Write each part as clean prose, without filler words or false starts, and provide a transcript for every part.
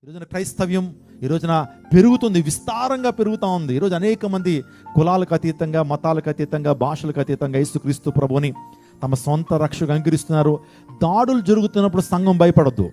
ఈరోజున క్రైస్తవ్యం ఈరోజున పెరుగుతుంది, విస్తారంగా పెరుగుతూ ఉంది. ఈరోజు అనేక మంది కులాలకు అతీతంగా, మతాలకు అతీతంగా, భాషలకు అతీతంగా యేసుక్రీస్తు ప్రభుని తమ సొంత రక్షకు అంగీకరిస్తున్నారు. దాడులు జరుగుతున్నప్పుడు సంఘం భయపడద్దు.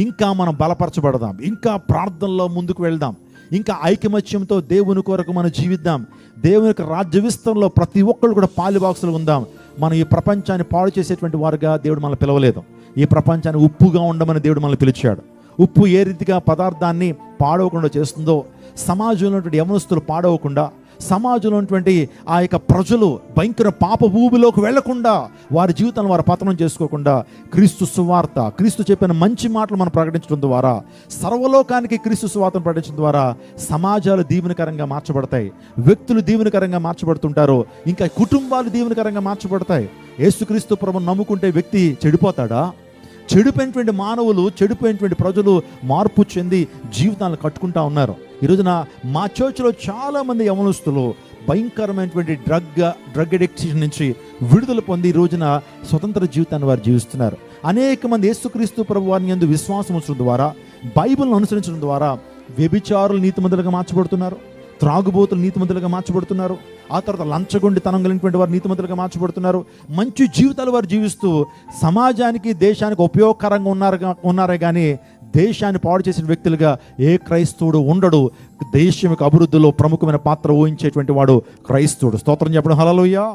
ఇంకా మనం బలపరచబడదాం, ఇంకా ప్రార్థనలో ముందుకు వెళ్దాం, ఇంకా ఐకమత్యంతో దేవుని కొరకు మనం జీవిద్దాం. దేవుని యొక్క రాజ్య విస్తరణలో ప్రతి ఒక్కళ్ళు కూడా పాలిబాక్సులు ఉందాం. మనం ఈ ప్రపంచాన్ని పాడు చేసేటువంటి వారుగా దేవుడు మనల్ని పిలవలేదు. ఈ ప్రపంచాన్ని ఉప్పుగా ఉండమని దేవుడు మనల్ని పిలిచాడు. ఉప్పు ఏ రీతిగా పదార్థాన్ని పాడవకుండా చేస్తుందో, సమాజంలో ఉన్నటువంటి యవనస్తులు పాడవకుండా, సమాజంలో ఉన్నటువంటి ఆ యొక్క ప్రజలు భయంకర పాప ఊబిలోకి వెళ్లకుండా, వారి జీవితాన్ని వారు పతనం చేసుకోకుండా, క్రీస్తు సువార్త, క్రీస్తు చెప్పిన మంచి మాటలు మనం ప్రకటించడం ద్వారా, సర్వలోకానికి క్రీస్తు సువార్తను ప్రకటించడం ద్వారా సమాజాలు దీవెనకరంగా మార్చబడతాయి, వ్యక్తులు దీవెనకరంగా మార్చబడుతుంటారు, ఇంకా కుటుంబాలు దీవెనకరంగా మార్చబడతాయి. యేసుక్రీస్తు ప్రభువును నమ్ముకుంటే వ్యక్తి చెడిపోతాడా? చెడిపోయినటువంటి మానవులు, చెడిపోయినటువంటి ప్రజలు మార్పు చెంది జీవితాలను కట్టుకుంటా ఉన్నారు. ఈరోజున మా చర్చ్లో చాలామంది యవనస్తులు భయంకరమైనటువంటి డ్రగ్ అడిక్షన్ నుంచి విడుదల పొంది ఈ రోజున స్వతంత్ర జీవితాన్ని వారు జీవిస్తున్నారు. అనేక మంది యేసుక్రీస్తు ప్రభు వారిని యందు విశ్వాసం ఉంచడం ద్వారా, బైబిల్ను అనుసరించడం ద్వారా వ్యభిచారులు నీతిమంతులుగా మార్చబడుతున్నారు, త్రాగుబోతులు నీతిమంతులుగా మార్చబడుతున్నారు, ఆ తర్వాత లంచగొండితనం కలిగినటువంటి వారు నీతిమంతులుగా మార్చబడుతున్నారు. మంచి జీవితాలు వారు జీవిస్తూ సమాజానికి, దేశానికి ఉపయోగకరంగా ఉన్నారే కానీ దేశాన్ని పాడు చేసిన వ్యక్తులుగా ఏ క్రైస్తవుడు ఉండడు. దేశం యొక్క అభివృద్ధిలో ప్రముఖమైన పాత్ర వహించేటువంటి వాడు క్రైస్తవుడు. స్తోత్రం చెప్పడం హల్లెలూయా.